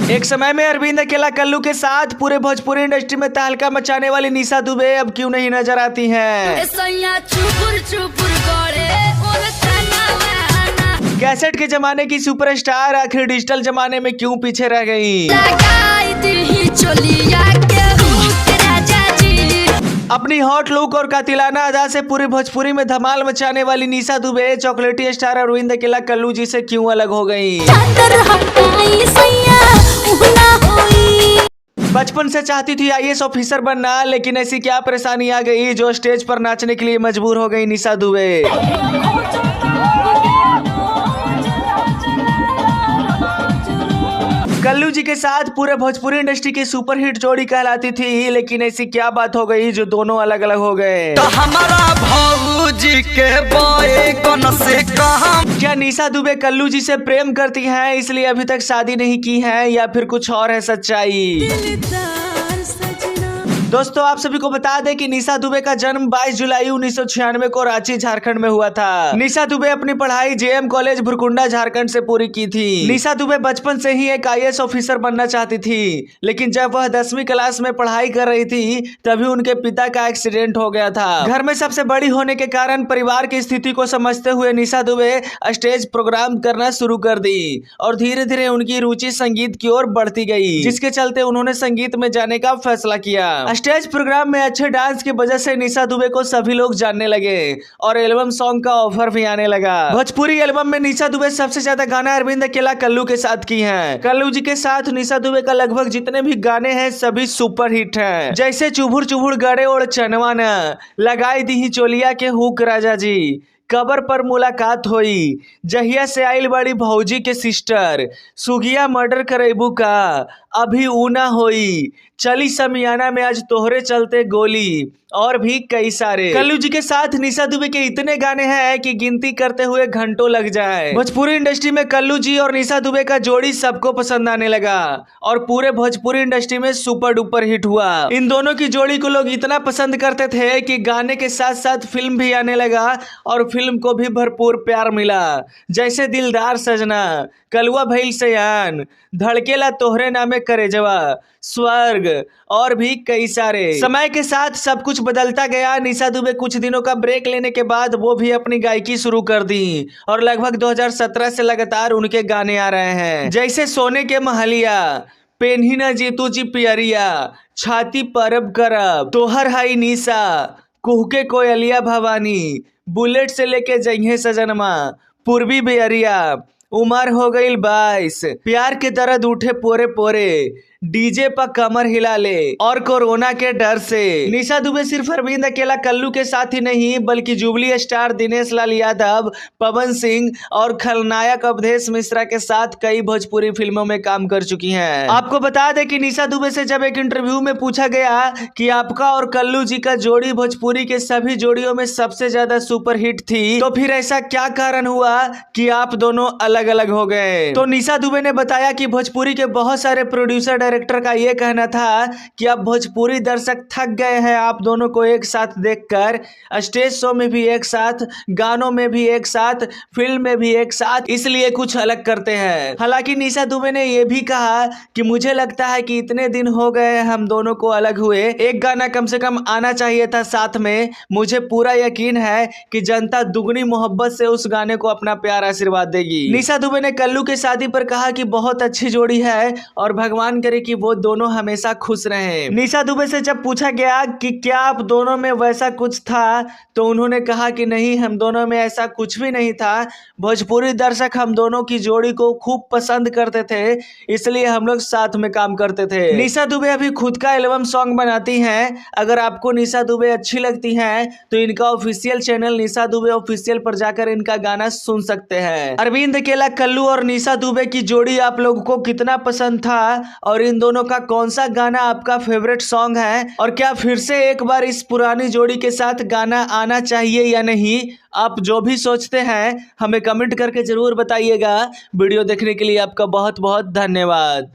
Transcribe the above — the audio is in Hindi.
एक समय में अरविंद अकेला कल्लू के साथ पूरे भोजपुरी इंडस्ट्री में तहलका मचाने वाली निशा दुबे अब क्यों नहीं नजर आती हैं? कैसेट के जमाने की सुपरस्टार आखिर डिजिटल जमाने में क्यों पीछे रह गई? अपनी हॉट लुक और कातिलाना अदा से पूरी भोजपुरी में धमाल मचाने वाली निशा दुबे चॉकलेटी स्टार अरविंद अकेला कल्लू जी से क्यों अलग हो गई? बचपन से चाहती थी आईएएस ऑफिसर बनना, लेकिन ऐसी क्या परेशानी आ गई जो स्टेज पर नाचने के लिए मजबूर हो गई निशा दुबे। कल्लू जी के साथ पूरे भोजपुरी इंडस्ट्री की सुपरहिट जोड़ी कहलाती थी, लेकिन ऐसी क्या बात हो गई जो दोनों अलग अलग हो गए? तो हमारा भाऊजी के बॉय कौन से कहा? क्या निशा दुबे कल्लू जी से प्रेम करती हैं इसलिए अभी तक शादी नहीं की है, या फिर कुछ और है सच्चाई? दोस्तों आप सभी को बता दें कि निशा दुबे का जन्म 22 जुलाई 1996 को रांची झारखंड में हुआ था। निशा दुबे अपनी पढ़ाई जेएम कॉलेज भुरकुंडा झारखंड से पूरी की थी। निशा दुबे बचपन से ही एक आईएएस ऑफिसर बनना चाहती थी, लेकिन जब वह 10वीं क्लास में पढ़ाई कर रही थी तभी उनके पिता का एक्सीडेंट हो गया था। घर में सबसे बड़ी होने के कारण परिवार की स्थिति को समझते हुए निशा दुबे स्टेज प्रोग्राम करना शुरू कर दी और धीरे धीरे उनकी रुचि संगीत की ओर बढ़ती गई, जिसके चलते उन्होंने संगीत में जाने का फैसला किया। स्टेज प्रोग्राम में अच्छे डांस की वजह से निशा दुबे को सभी लोग जानने लगे और एल्बम सॉन्ग का ऑफर भी आने लगा। भोजपुरी एल्बम में निशा दुबे सबसे ज्यादा गाना अरविंद अकेला कल्लू के साथ की हैं। कल्लू जी के साथ निशा दुबे का लगभग जितने भी गाने हैं सभी सुपर हिट हैं, जैसे चुभुर चुभुर गड़े और चनवा न, लगाई दी ही चोलिया के हुक राजा जी, कबर पर मुलाकात होई, जहिया से आइल बड़ी भौजी के सिस्टर, सुगिया मर्डर करेबू का, अभी ऊना होई, चली समियाना में आज तोहरे चलते गोली, और भी कई सारे। कल्लू जी के साथ निशा दुबे के इतने गाने हैं कि गिनती करते हुए घंटों लग जाए। भोजपुरी इंडस्ट्री में कल्लू जी और निशा दुबे का जोड़ी सबको पसंद आने लगा और पूरे भोजपुरी इंडस्ट्री में सुपर डुपर हिट हुआ। इन दोनों की जोड़ी को लोग इतना पसंद करते थे कि गाने के साथ साथ फिल्म भी आने लगा और फिल्म को भी भरपूर प्यार मिला, जैसे दिलदार सजना, कलवा भइल सयान, धड़केला तोहरे नामे करेजवा, स्वर्ग, और भी कई सारे। समय के साथ सब कुछ बदलता गया। निशा दुबे कुछ दिनों का ब्रेक लेने के बाद वो भी अपनी गायकी शुरू कर दी और लगभग 2017 से लगातार उनके गाने आ रहे हैं, जैसे सोने के महलिया, पेन्ही न जीतू जी पियरिया, छाती परब करब, तोहर हाई निशा, कुहके कोयलिया भवानी, बुलेट से लेके जइहे सजनमा, पूर्वी बेअरिया, उमर हो गई 22, प्यार के दर्द उठे पोरे पोरे, डीजे पर कमर हिला ले, और कोरोना के डर से। निशा दुबे सिर्फ अरविंद अकेला कल्लू के साथ ही नहीं बल्कि जुबली स्टार दिनेश लाल यादव, पवन सिंह और खलनायक अवधेश मिश्रा के साथ कई भोजपुरी फिल्मों में काम कर चुकी हैं। आपको बता दें कि निशा दुबे से जब एक इंटरव्यू में पूछा गया कि आपका और कल्लू जी का जोड़ी भोजपुरी के सभी जोड़ियों में सबसे ज्यादा सुपर हिट थी, तो फिर ऐसा क्या कारण हुआ कि आप दोनों अलग अलग हो गए? तो निशा दुबे ने बताया कि भोजपुरी के बहुत सारे प्रोड्यूसर डायरेक्टर का यह कहना था कि अब भोजपुरी दर्शक थक गए हैं आप दोनों को एक साथ देखकर, स्टेज शो में भी एक साथ, गानों में भी एक साथ, फिल्म में भी एक साथ, इसलिए कुछ अलग करते हैं। हालांकि निशा दुबे ने यह भी कहा कि मुझे लगता है कि इतने दिन हो गए हम दोनों को अलग हुए, एक गाना कम से कम आना चाहिए था साथ में। मुझे पूरा यकीन है कि जनता दुगनी मोहब्बत से उस गाने को अपना प्यार आशीर्वाद देगी। निशा दुबे ने कल्लू के शादी पर कहा कि बहुत अच्छी जोड़ी है और भगवान करे कि वो दोनों हमेशा खुश रहें। निशा दुबे से जब पूछा गया कि क्या आप दोनों में वैसा कुछ था, तो उन्होंने कहा कि नहीं, हम दोनों में ऐसा कुछ भी नहीं था। भोजपुरी दर्शक हम दोनों की जोड़ी को खूब पसंद करते थे, इसलिए हम लोग साथ में काम करते थे। निशा दुबे अभी खुद का एल्बम सॉन्ग बनाती हैं। अगर आपको निशा दुबे अच्छी लगती हैं तो इनका ऑफिशियल चैनल निशा दुबे ऑफिशियल पर जाकर इनका गाना सुन सकते हैं। अरविंद अकेला कल्लू और निशा दुबे की जोड़ी आप लोगों को कितना पसंद था और इन दोनों का कौन सा गाना आपका फेवरेट सॉन्ग है, और क्या फिर से एक बार इस पुरानी जोड़ी के साथ गाना आना चाहिए या नहीं? आप जो भी सोचते हैं हमें कमेंट करके जरूर बताइएगा। वीडियो देखने के लिए आपका बहुत बहुत धन्यवाद।